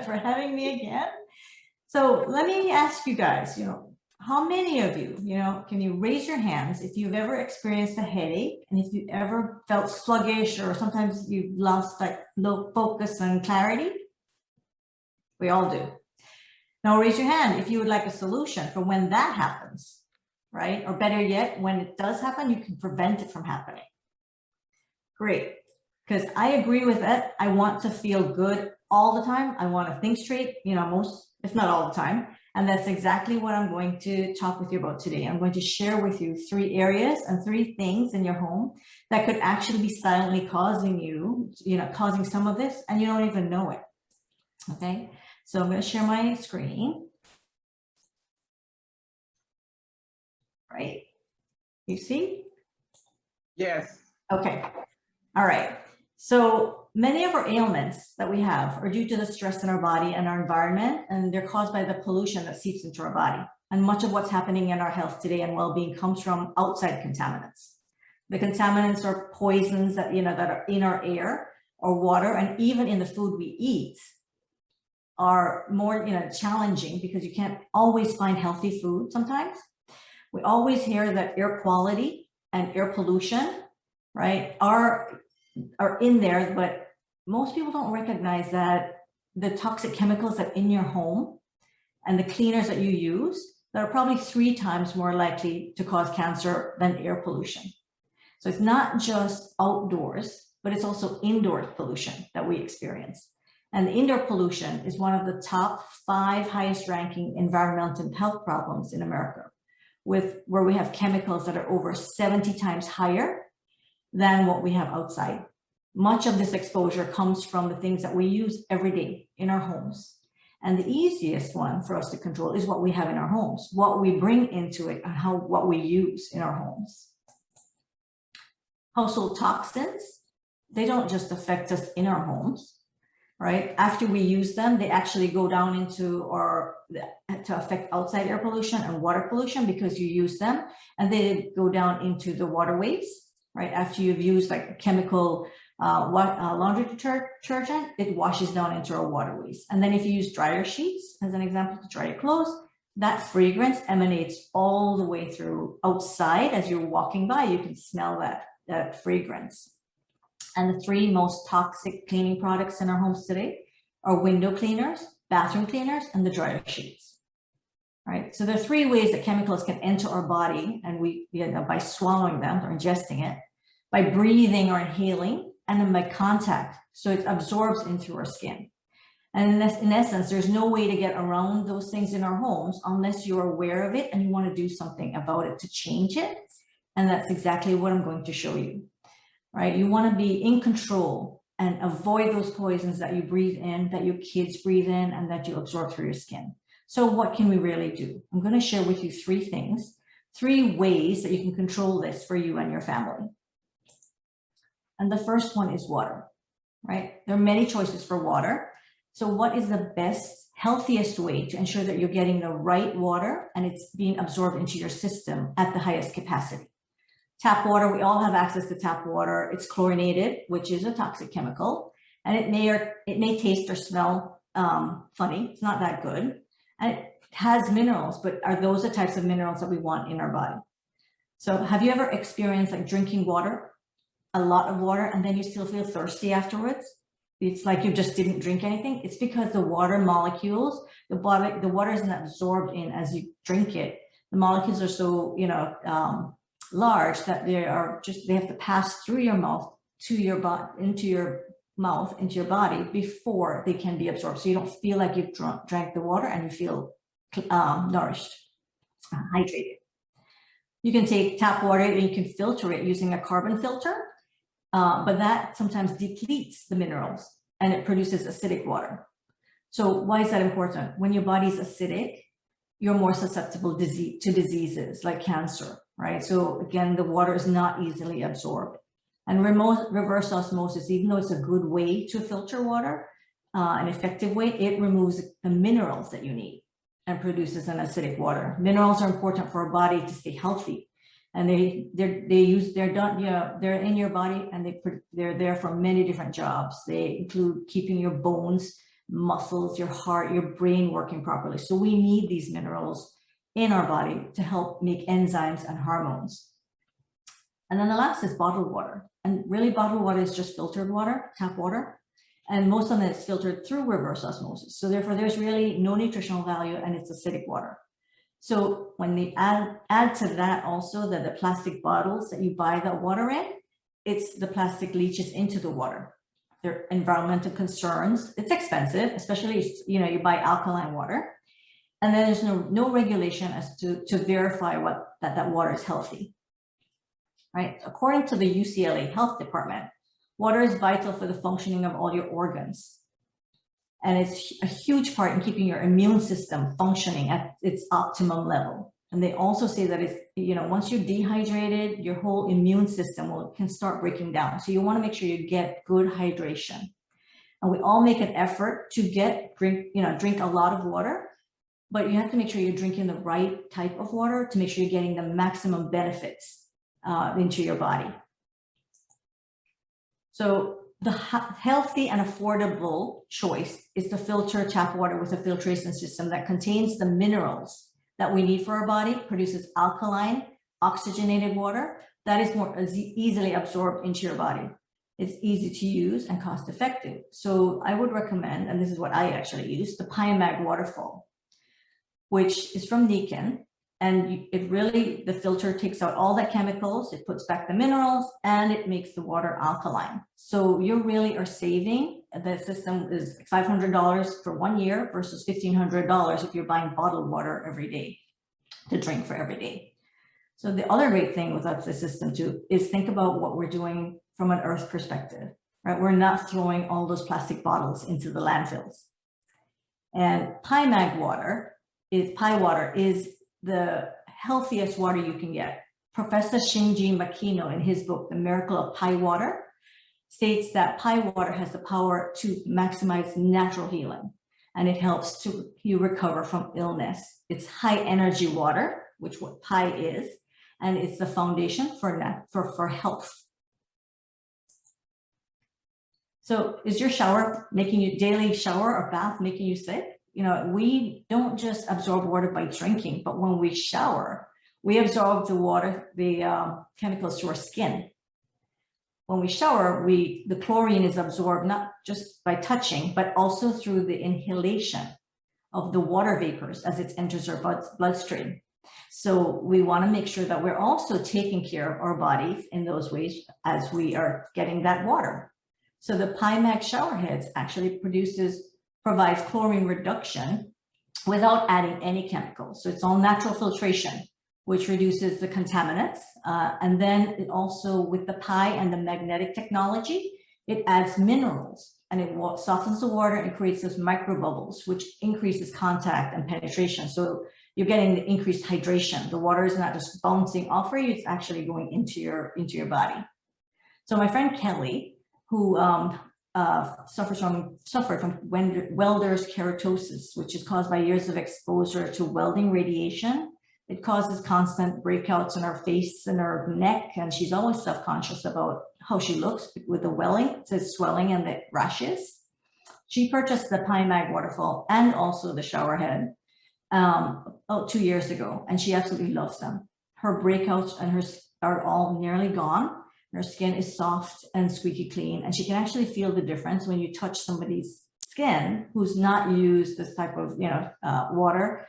for having me again. So let me ask you guys, how many of you, can you raise your hands if you've ever experienced a headache and if you ever felt sluggish or sometimes you've lost like low focus and clarity? We all do. Now raise your hand if you would like a solution for when that happens, right? Or better yet, when it does happen, you can prevent it from happening. Great, because I agree with it. I want to feel good all the time. I want to think straight, most, if not all the time. And that's exactly what I'm going to talk with you about today. I'm going to share with you 3 areas and 3 things in your home that could actually be silently causing you, causing some of this, and you don't even know it. Okay, so I'm going to share my screen. Right, you see? Yes. Okay, all right. So many of our ailments that we have are due to the stress in our body and our environment, and they're caused by the pollution that seeps into our body. And much of what's happening in our health today and well-being comes from outside contaminants. The contaminants are poisons that, that are in our air or water, and even in the food we eat are more, challenging because you can't always find healthy food sometimes. We always hear that air quality and air pollution, right, are in there, but most people don't recognize that the toxic chemicals that are in your home and the cleaners that you use, that are probably 3 times more likely to cause cancer than air pollution. So it's not just outdoors, but it's also indoor pollution that we experience. And the indoor pollution is one of the top 5 highest ranking environmental and health problems in America, where we have chemicals that are over 70 times higher than what we have outside. Much of this exposure comes from the things that we use every day in our homes. And the easiest one for us to control is what we have in our homes, what we bring into it, and what we use in our homes. Household toxins, they don't just affect us in our homes, right? After we use them, they actually go down into to affect outside air pollution and water pollution because you use them, and they go down into the waterways, right? After you've used like a chemical laundry detergent, it washes down into our waterways. And then if you use dryer sheets, as an example, to dry your clothes, that fragrance emanates all the way through outside. As you're walking by, you can smell that fragrance. And the 3 most toxic cleaning products in our homes today are window cleaners, bathroom cleaners, and the dryer sheets. Right, so there are 3 ways that chemicals can enter our body, and we, by swallowing them or ingesting it, by breathing or inhaling, and then by contact, so it absorbs into our skin. And in essence, there's no way to get around those things in our homes unless you're aware of it and you want to do something about it to change it. And that's exactly what I'm going to show you. Right, you want to be in control and avoid those poisons that you breathe in, that your kids breathe in, and that you absorb through your skin. So what can we really do? I'm going to share with you 3 things, 3 ways that you can control this for you and your family. And the first one is water, right? There are many choices for water. So what is the best, healthiest way to ensure that you're getting the right water and it's being absorbed into your system at the highest capacity? Tap water, we all have access to tap water. It's chlorinated, which is a toxic chemical, and it may taste or smell funny. It's not that good. And it has minerals, but are those the types of minerals that we want in our body? So have you ever experienced like drinking water, a lot of water, and then you still feel thirsty afterwards? It's like you just didn't drink anything. It's because the water molecules, the water isn't absorbed in as you drink it. The molecules are so, large that they have to pass through your mouth to your body, into your body before they can be absorbed. So you don't feel like you've drank the water and you feel nourished, hydrated. You can take tap water and you can filter it using a carbon filter, but that sometimes depletes the minerals and it produces acidic water. So why is that important? When your body's acidic, you're more susceptible to diseases like cancer, right? So again, the water is not easily absorbed. And reverse osmosis, even though it's a good way to filter water, an effective way, it removes the minerals that you need and produces an acidic water. Minerals are important for our body to stay healthy. And they're in your body, and they're there for many different jobs. They include keeping your bones muscles, your heart, your brain working properly. So we need these minerals in our body to help make enzymes and hormones. And then the last is bottled water. And really bottled water is just filtered water, tap water. And most of it is filtered through reverse osmosis. So therefore there's really no nutritional value and it's acidic water. So when they add to that also that the plastic bottles that you buy that water in, it's the plastic leaches into the water. There are environmental concerns. It's expensive, especially if you buy alkaline water. And then there's no regulation as to verify that water is healthy. Right? According to the UCLA Health Department, water is vital for the functioning of all your organs. And it's a huge part in keeping your immune system functioning at its optimum level. And they also say that it's, once you're dehydrated, your whole immune system can start breaking down. So you want to make sure you get good hydration. And we all make an effort to drink a lot of water, but you have to make sure you're drinking the right type of water to make sure you're getting the maximum benefits into your body. So the healthy and affordable choice is to filter tap water with a filtration system that contains the minerals that we need for our body, produces alkaline, oxygenated water that is more easily absorbed into your body. It's easy to use and cost effective. So I would recommend, and this is what I actually use, the PiMag Waterfall, which is from Nikken. And the filter takes out all the chemicals, it puts back the minerals, and it makes the water alkaline. So you really are saving. The system is $500 for 1 year versus $1,500 if you're buying bottled water every day to drink for every day. So the other great thing with the system too is think about what we're doing from an earth perspective, right? We're not throwing all those plastic bottles into the landfills. And PiMag water is the healthiest water you can get. Professor Shinji Makino, in his book, The Miracle of Pi Water, states that Pi water has the power to maximize natural healing, and it helps you recover from illness. It's high energy water, which what Pi is, and it's the foundation for health. So is your daily shower or bath making you sick? We don't just absorb water by drinking, but when we shower, we absorb the chemicals to our skin. When we shower, the chlorine is absorbed not just by touching, but also through the inhalation of the water vapors as it enters our bloodstream. So we want to make sure that we're also taking care of our bodies in those ways as we are getting that water. So the PiMag shower heads actually provides chlorine reduction without adding any chemicals. So it's all natural filtration, which reduces the contaminants. And then it also, with the Pi and the magnetic technology, it adds minerals and it softens the water and creates those micro bubbles, which increases contact and penetration. So you're getting the increased hydration. The water is not just bouncing off of you, it's actually going into your body. So my friend Kelly, who suffered from welder's keratosis, which is caused by years of exposure to welding radiation. It causes constant breakouts in her face and her neck, and she's always self-conscious about how she looks with the welling, the swelling and the rashes. She purchased the PiMag Waterfall and also the shower head 2 years ago, and she absolutely loves them. Her breakouts are all nearly gone. Her skin is soft and squeaky clean, and she can actually feel the difference when you touch somebody's skin who's not used this type of water.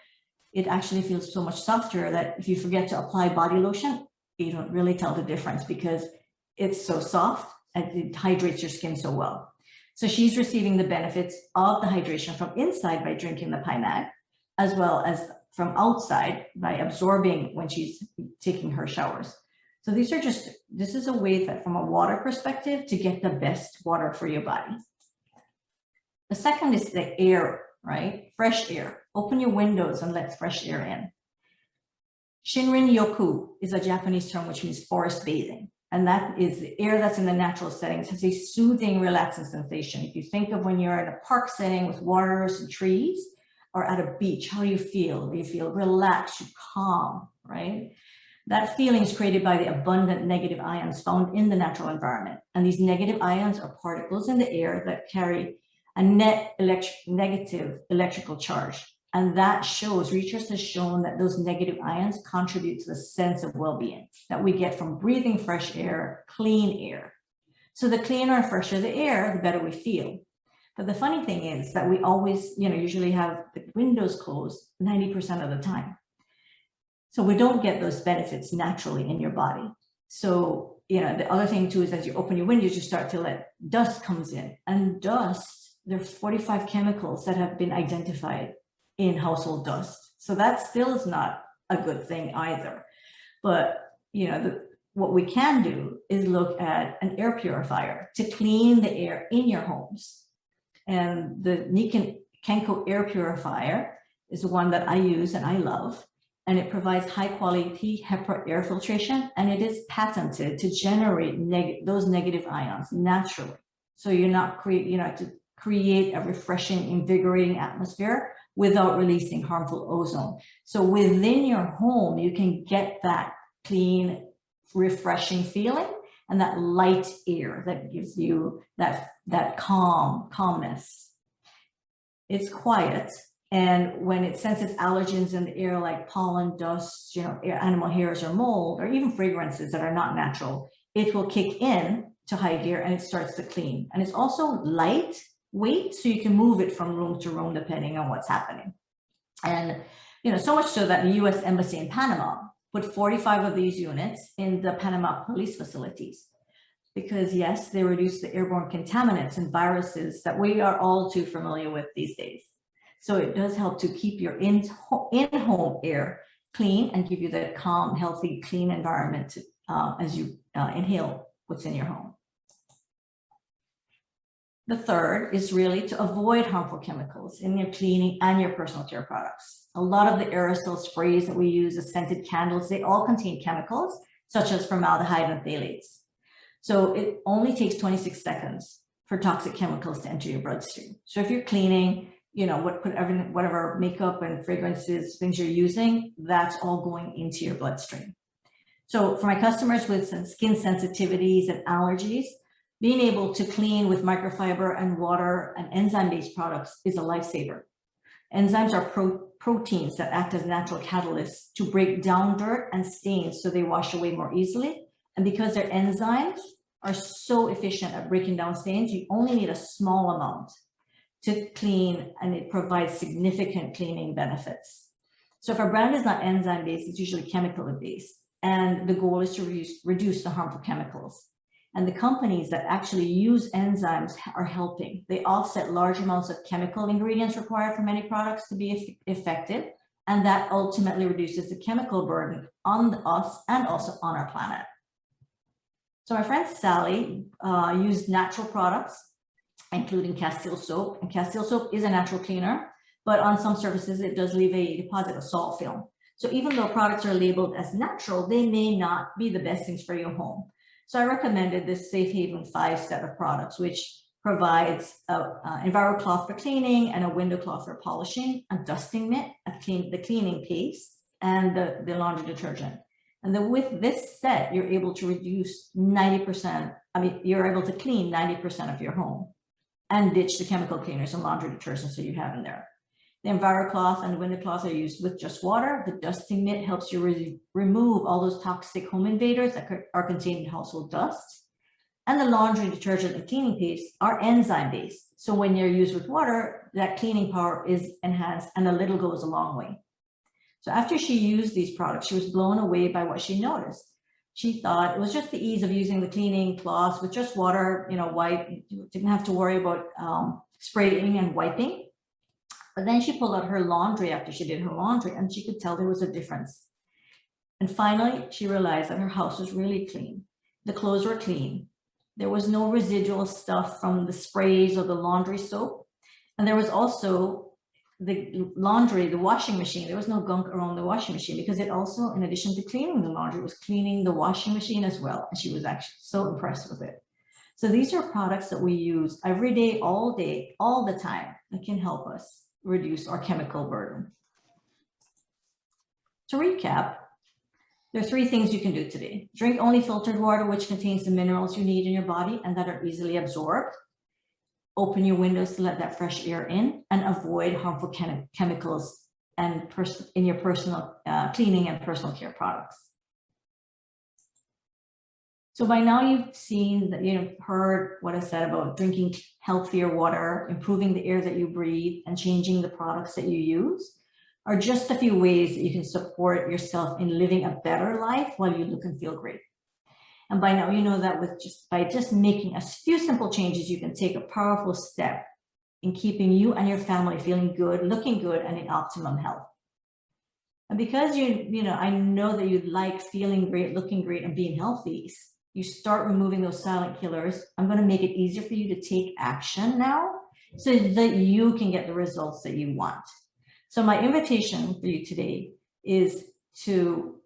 It actually feels so much softer that if you forget to apply body lotion, you don't really tell the difference because it's so soft and it hydrates your skin so well. So she's receiving the benefits of the hydration from inside by drinking the PiMag, as well as from outside by absorbing when she's taking her showers. So this is a way that from a water perspective to get the best water for your body. The second is the air, right? Fresh air. Open your windows and let fresh air in. Shinrin Yoku is a Japanese term which means forest bathing. And that is the air that's in the natural settings. It has a soothing, relaxing sensation. If you think of when you're in a park setting with waters and trees, or at a beach, how do you feel? Do you feel relaxed, you're calm, right? That feeling is created by the abundant negative ions found in the natural environment. And these negative ions are particles in the air that carry a negative electrical charge. And that shows, research has shown that those negative ions contribute to the sense of well-being that we get from breathing fresh air, clean air. So the cleaner and fresher the air, the better we feel. But the funny thing is that we always, usually have the windows closed 90% of the time. So we don't get those benefits naturally in your body. So, the other thing too is as you open your windows, you start to let dust comes in. And dust, there are 45 chemicals that have been identified in household dust. So that still is not a good thing either. But, what we can do is look at an air purifier to clean the air in your homes. And the Kenko air purifier is the one that I use and I love. And it provides high quality HEPA air filtration, and it is patented to generate those negative ions naturally. So you're not to create a refreshing, invigorating atmosphere without releasing harmful ozone. So within your home, you can get that clean, refreshing feeling and that light air that gives you that calmness. It's quiet. And when it senses allergens in the air, like pollen, dust, animal hairs or mold, or even fragrances that are not natural, it will kick in to hide air and it starts to clean. And it's also lightweight, so you can move it from room to room depending on what's happening. And, so much so that the US Embassy in Panama put 45 of these units in the Panama police facilities. Because yes, they reduce the airborne contaminants and viruses that we are all too familiar with these days. So it does help to keep your in-home air clean and give you that calm, healthy, clean environment as you inhale what's in your home. The third is really to avoid harmful chemicals in your cleaning and your personal care products. A lot of the aerosol sprays that we use, the scented candles, they all contain chemicals such as formaldehyde and phthalates. So it only takes 26 seconds for toxic chemicals to enter your bloodstream. So if you're cleaning, whatever makeup and fragrances, things you're using, that's all going into your bloodstream. So for my customers with some skin sensitivities and allergies, being able to clean with microfiber and water and enzyme-based products is a lifesaver. Enzymes are proteins that act as natural catalysts to break down dirt and stains so they wash away more easily. And because their enzymes are so efficient at breaking down stains, you only need a small amount to clean, and it provides significant cleaning benefits. So if a brand is not enzyme-based, it's usually chemical-based, and the goal is to reduce the harmful chemicals. And the companies that actually use enzymes are helping. They offset large amounts of chemical ingredients required for many products to be effective, and that ultimately reduces the chemical burden on us and also on our planet. So my friend Sally used natural products, including Castile soap. And Castile soap is a natural cleaner, but on some surfaces, it does leave a deposit of salt film. So even though products are labeled as natural, they may not be the best things for your home. So I recommended this Safe Haven 5 set of products, which provides an EnviroCloth for cleaning and a window cloth for polishing, a dusting mitt, the cleaning paste, and the laundry detergent. And with this set, you're able to reduce 90%, you're able to clean 90% of your home and ditch the chemical cleaners and laundry detergents that you have in there. The EnviroCloth and the window cloth are used with just water. The dusting mitt helps you remove all those toxic home invaders that are contained in household dust. And the laundry detergent and cleaning paste are enzyme-based. So when you're used with water, that cleaning power is enhanced and a little goes a long way. So after she used these products, she was blown away by what she noticed. She thought it was just the ease of using the cleaning cloths with just water, wipe. You didn't have to worry about spraying and wiping. But then she pulled out her laundry after she did her laundry, and she could tell there was a difference. And finally, she realized that her house was really clean. The clothes were clean. There was no residual stuff from the sprays or the laundry soap. And there was also the washing machine. There was no gunk around the washing machine because it also, in addition to cleaning the laundry, was cleaning the washing machine as well. And she was actually so impressed with it. So these are products that we use every day, all the time, that can help us reduce our chemical burden. To recap, there are 3 things you can do today. Drink only filtered water, which contains the minerals you need in your body and that are easily absorbed. open your windows to let that fresh air in, and avoid harmful chemicals and in your personal cleaning and personal care products. So by now you've seen that, you've heard what I said about drinking healthier water, improving the air that you breathe, and changing the products that you use are just a few ways that you can support yourself in living a better life while you look and feel great. And by now you know that by just making a few simple changes, you can take a powerful step in keeping you and your family feeling good, looking good, and in optimum health. And because I know that you like feeling great, looking great, and being healthy, you start removing those silent killers. I'm going to make it easier for you to take action now so that you can get the results that you want. So my invitation for you today is to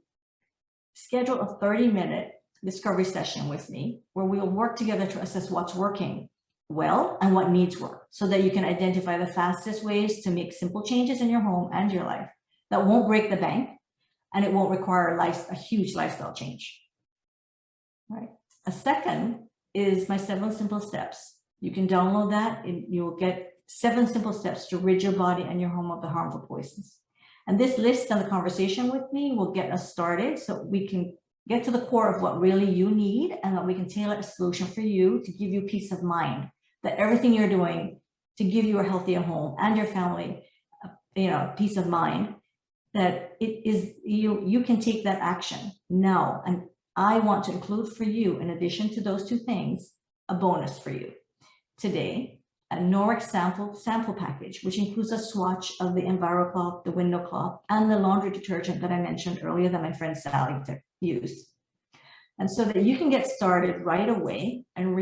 schedule a 30-minute discovery session with me where we'll work together to assess what's working well and what needs work, so that you can identify the fastest ways to make simple changes in your home and your life that won't break the bank, and it won't require a huge lifestyle change. Right. A second is my 7 simple steps. You can download that and you will get 7 simple steps to rid your body and your home of the harmful poisons. And this list and the conversation with me will get us started so we can get to the core of what really you need, and that we can tailor a solution for you to give you peace of mind that everything you're doing to give you a healthier home and your family, peace of mind, that it is you can take that action now. And I want to include for you, in addition to those 2 things, a bonus for you today, a Norwex sample package, which includes a swatch of the EnviroCloth, the window cloth, and the laundry detergent that I mentioned earlier that my friend Sally used. And so that you can get started right away and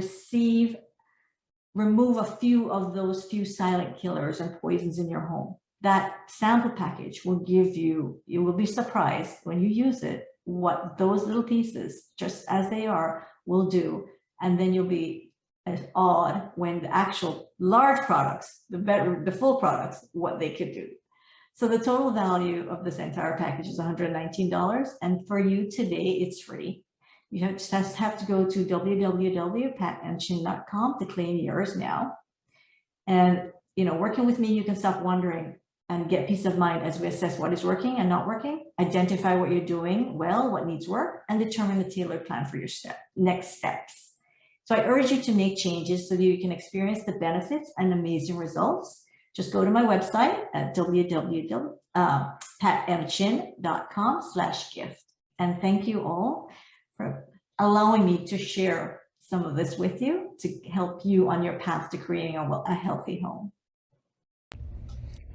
remove a few of those silent killers and poisons in your home. That sample package will give you will be surprised when you use it, what those little pieces, just as they are, will do. And then you'll be awed when the actual large products, the full products, what they could do. So the total value of this entire package is $119. And for you today, it's free. You just have to go to www.patandchin.com to claim yours now. And, working with me, you can stop wondering and get peace of mind as we assess what is working and not working, identify what you're doing well, what needs work, and determine the tailored plan for your next steps. So I urge you to make changes so that you can experience the benefits and amazing results. Just go to my website at www.patandchin.com/gift. And thank you all for allowing me to share some of this with you to help you on your path to creating a healthy home.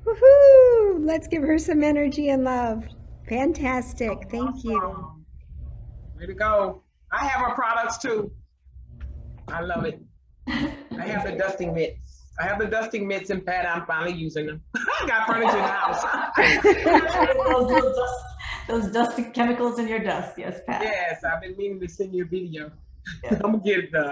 Woohoo! Let's give her some energy and love. Fantastic. Thank you. Way to go. I have our products too. I love it. I have the dusting mitts. And Pat, I'm finally using them. I got furniture in the house. those dust chemicals in your dust. Yes, Pat. Yes, I've been meaning to send you a video. Yeah. I'm gonna get it done.